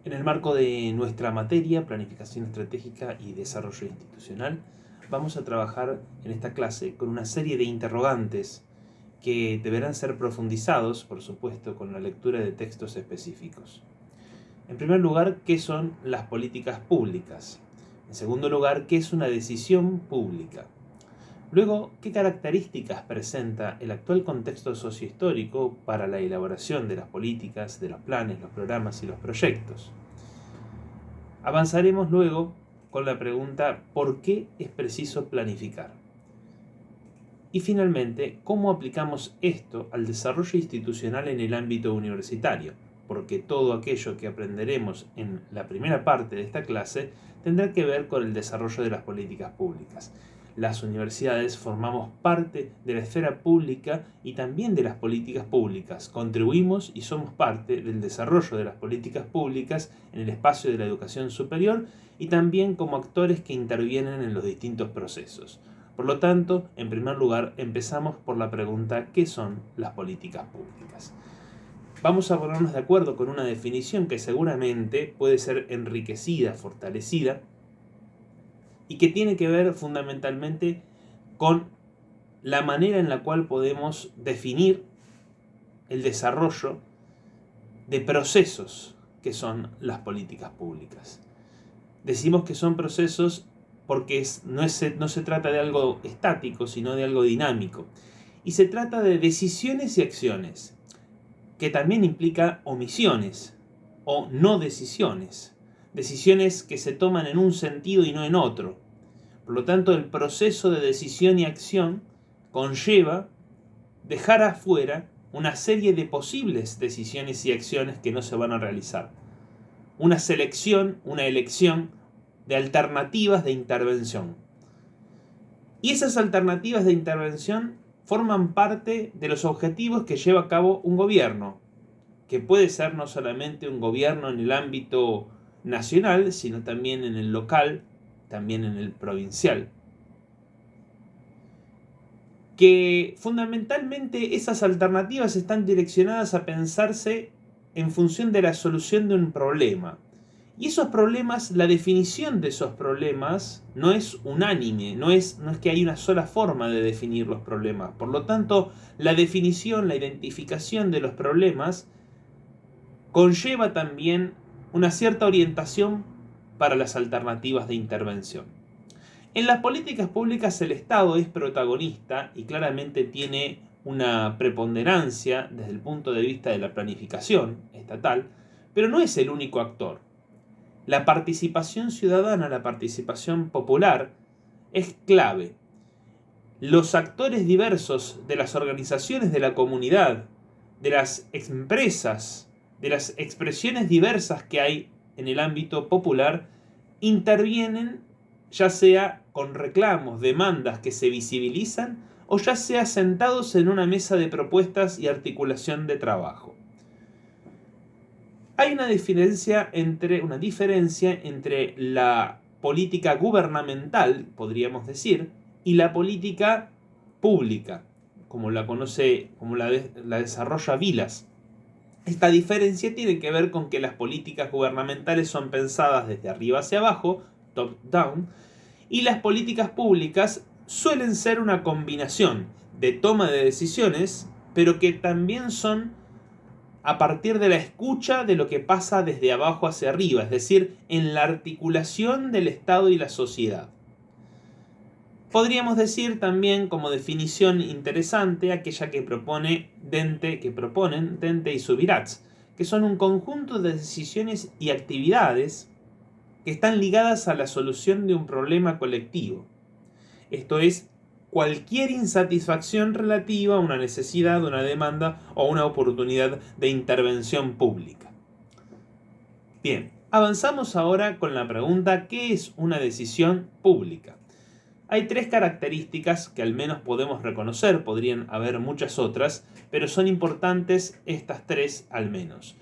En el marco de nuestra materia, Planificación Estratégica y Desarrollo Institucional, vamos a trabajar en esta clase con una serie de interrogantes que deberán ser profundizados, por supuesto, con la lectura de textos específicos. En primer lugar, ¿qué son las políticas públicas? En segundo lugar, ¿qué es una decisión pública? Luego, ¿qué características presenta el actual contexto sociohistórico para la elaboración de las políticas, de los planes, los programas y los proyectos? Avanzaremos luego con la pregunta ¿por qué es preciso planificar? Y finalmente, ¿cómo aplicamos esto al desarrollo institucional en el ámbito universitario? Porque todo aquello que aprenderemos en la primera parte de esta clase tendrá que ver con el desarrollo de las políticas públicas. Las universidades formamos parte de la esfera pública y también de las políticas públicas. Contribuimos y somos parte del desarrollo de las políticas públicas en el espacio de la educación superior y también como actores que intervienen en los distintos procesos. Por lo tanto, en primer lugar, empezamos por la pregunta ¿qué son las políticas públicas? Vamos a ponernos de acuerdo con una definición que seguramente puede ser enriquecida, fortalecida, y que tiene que ver fundamentalmente con la manera en la cual podemos definir el desarrollo de procesos que son las políticas públicas. Decimos que son procesos porque no se trata de algo estático, sino de algo dinámico. Y se trata de decisiones y acciones, que también implica omisiones o no decisiones. Decisiones que se toman en un sentido y no en otro. Por lo tanto, el proceso de decisión y acción conlleva dejar afuera una serie de posibles decisiones y acciones que no se van a realizar. Una selección, una elección de alternativas de intervención. Y esas alternativas de intervención forman parte de los objetivos que lleva a cabo un gobierno, que puede ser no solamente un gobierno en el ámbito nacional, sino también en el local, también en el provincial. Que fundamentalmente esas alternativas están direccionadas a pensarse en función de la solución de un problema. Y esos problemas, la definición de esos problemas no es unánime, no es que hay una sola forma de definir los problemas. Por lo tanto, la definición, la identificación de los problemas conlleva también una cierta orientación para las alternativas de intervención. En las políticas públicas el Estado es protagonista y claramente tiene una preponderancia desde el punto de vista de la planificación estatal, pero no es el único actor. La participación ciudadana, la participación popular, es clave. Los actores diversos de las organizaciones de la comunidad, de las empresas, de las expresiones diversas que hay en el ámbito popular, intervienen ya sea con reclamos, demandas que se visibilizan, o ya sea sentados en una mesa de propuestas y articulación de trabajo. Hay una diferencia entre la política gubernamental, podríamos decir, y la política pública, como la desarrolla Vilas. Esta diferencia tiene que ver con que las políticas gubernamentales son pensadas desde arriba hacia abajo, top-down, y las políticas públicas suelen ser una combinación de toma de decisiones, pero que también son a partir de la escucha de lo que pasa desde abajo hacia arriba, es decir, en la articulación del Estado y la sociedad. Podríamos decir también como definición interesante aquella que proponen Dente y Subirats, que son un conjunto de decisiones y actividades que están ligadas a la solución de un problema colectivo. Esto es, cualquier insatisfacción relativa a una necesidad, una demanda o una oportunidad de intervención pública. Bien, avanzamos ahora con la pregunta ¿qué es una decisión pública? Hay tres características que al menos podemos reconocer, podrían haber muchas otras, pero son importantes estas tres al menos.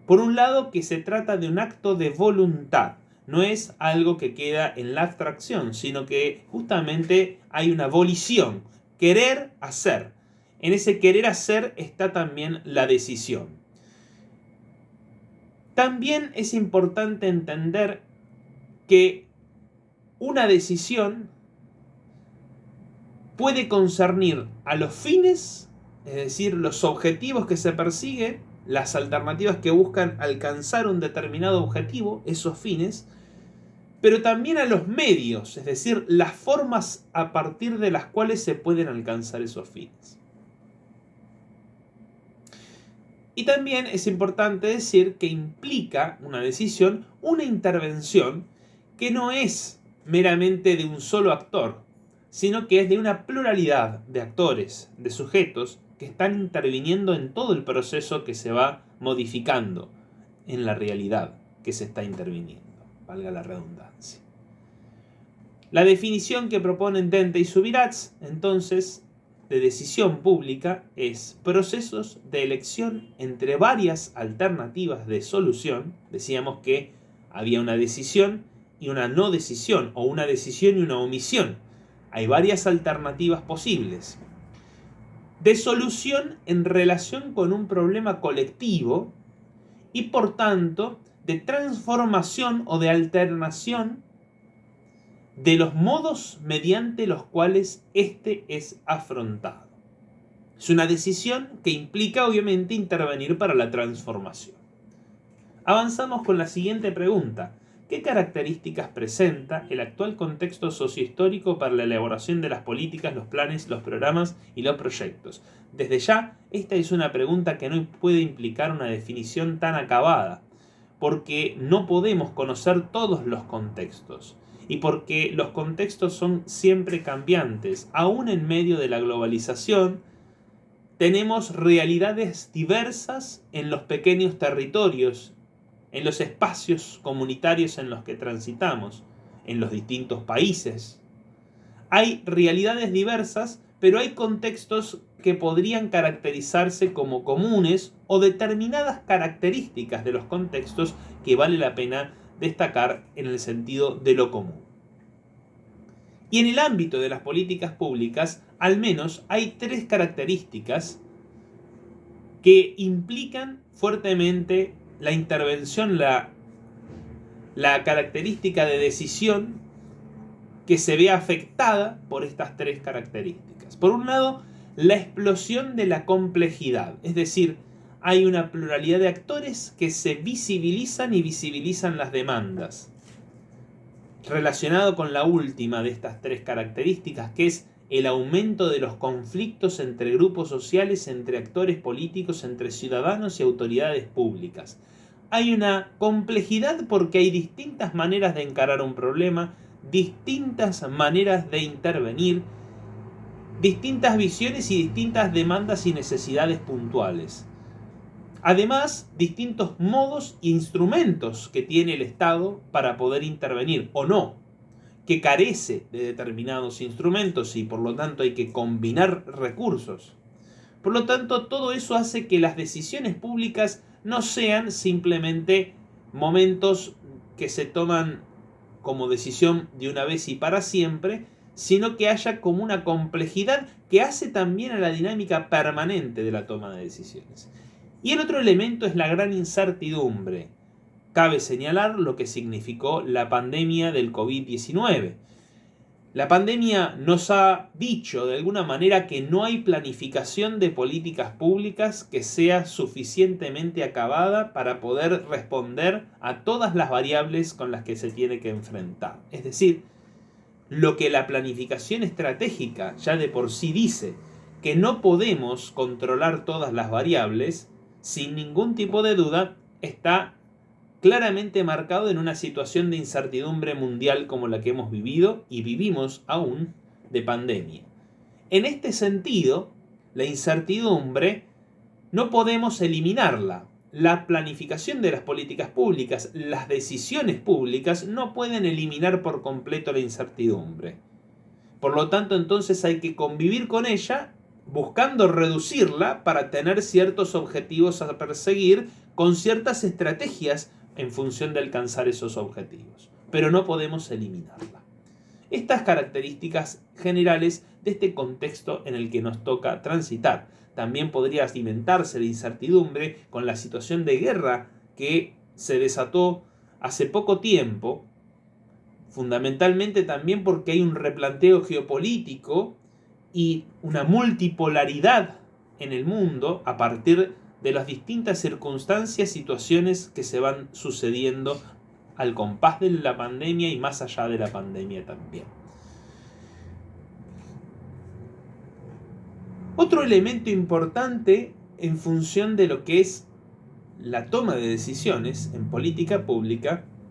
Por un lado, que se trata de un acto de voluntad. No es algo que queda en la abstracción, sino que justamente hay una volición, querer hacer. En ese querer hacer está también la decisión. También es importante entender que una decisión puede concernir a los fines, es decir, los objetivos que se persiguen, las alternativas que buscan alcanzar un determinado objetivo, esos fines, pero también a los medios, es decir, las formas a partir de las cuales se pueden alcanzar esos fines. Y también es importante decir que implica una decisión, una intervención que no es meramente de un solo actor, sino que es de una pluralidad de actores, de sujetos que están interviniendo en todo el proceso que se va modificando en la realidad que se está interviniendo, valga la redundancia. La definición que proponen Dente y Subirats, entonces, de decisión pública es procesos de elección entre varias alternativas de solución. Decíamos que había una decisión y una no decisión, o una decisión y una omisión. Hay varias alternativas posibles. De solución en relación con un problema colectivo y por tanto de transformación o de alternación de los modos mediante los cuales éste es afrontado. Es una decisión que implica obviamente intervenir para la transformación. Avanzamos con la siguiente pregunta. ¿Qué características presenta el actual contexto sociohistórico para la elaboración de las políticas, los planes, los programas y los proyectos? Desde ya, esta es una pregunta que no puede implicar una definición tan acabada, porque no podemos conocer todos los contextos y porque los contextos son siempre cambiantes. Aún en medio de la globalización, tenemos realidades diversas en los pequeños territorios, en los espacios comunitarios en los que transitamos, en los distintos países. Hay realidades diversas, pero hay contextos que podrían caracterizarse como comunes o determinadas características de los contextos que vale la pena destacar en el sentido de lo común. Y en el ámbito de las políticas públicas, al menos hay 3 características que implican fuertemente la intervención, la característica de decisión que se ve afectada por estas 3 características. Por un lado, la explosión de la complejidad, es decir, hay una pluralidad de actores que se visibilizan y visibilizan las demandas. Relacionado con la última de estas 3 características, que es el aumento de los conflictos entre grupos sociales, entre actores políticos, entre ciudadanos y autoridades públicas. Hay una complejidad porque hay distintas maneras de encarar un problema, distintas maneras de intervenir, distintas visiones y distintas demandas y necesidades puntuales. Además, distintos modos e instrumentos que tiene el Estado para poder intervenir o no, que carece de determinados instrumentos y por lo tanto hay que combinar recursos. Por lo tanto, todo eso hace que las decisiones públicas no sean simplemente momentos que se toman como decisión de una vez y para siempre, sino que haya como una complejidad que hace también a la dinámica permanente de la toma de decisiones. Y el otro elemento es la gran incertidumbre. Cabe señalar lo que significó la pandemia del COVID-19. La pandemia nos ha dicho de alguna manera que no hay planificación de políticas públicas que sea suficientemente acabada para poder responder a todas las variables con las que se tiene que enfrentar. Es decir, lo que la planificación estratégica ya de por sí dice, que no podemos controlar todas las variables, sin ningún tipo de duda, está claramente marcado en una situación de incertidumbre mundial como la que hemos vivido y vivimos aún de pandemia. En este sentido, la incertidumbre no podemos eliminarla. La planificación de las políticas públicas, las decisiones públicas no pueden eliminar por completo la incertidumbre. Por lo tanto, entonces hay que convivir con ella buscando reducirla para tener ciertos objetivos a perseguir con ciertas estrategias en función de alcanzar esos objetivos. Pero no podemos eliminarla. Estas características generales de este contexto en el que nos toca transitar. También podría cimentarse la incertidumbre con la situación de guerra que se desató hace poco tiempo, fundamentalmente también porque hay un replanteo geopolítico y una multipolaridad en el mundo a partir de las distintas circunstancias, situaciones que se van sucediendo al compás de la pandemia y más allá de la pandemia también. Otro elemento importante en función de lo que es la toma de decisiones en política pública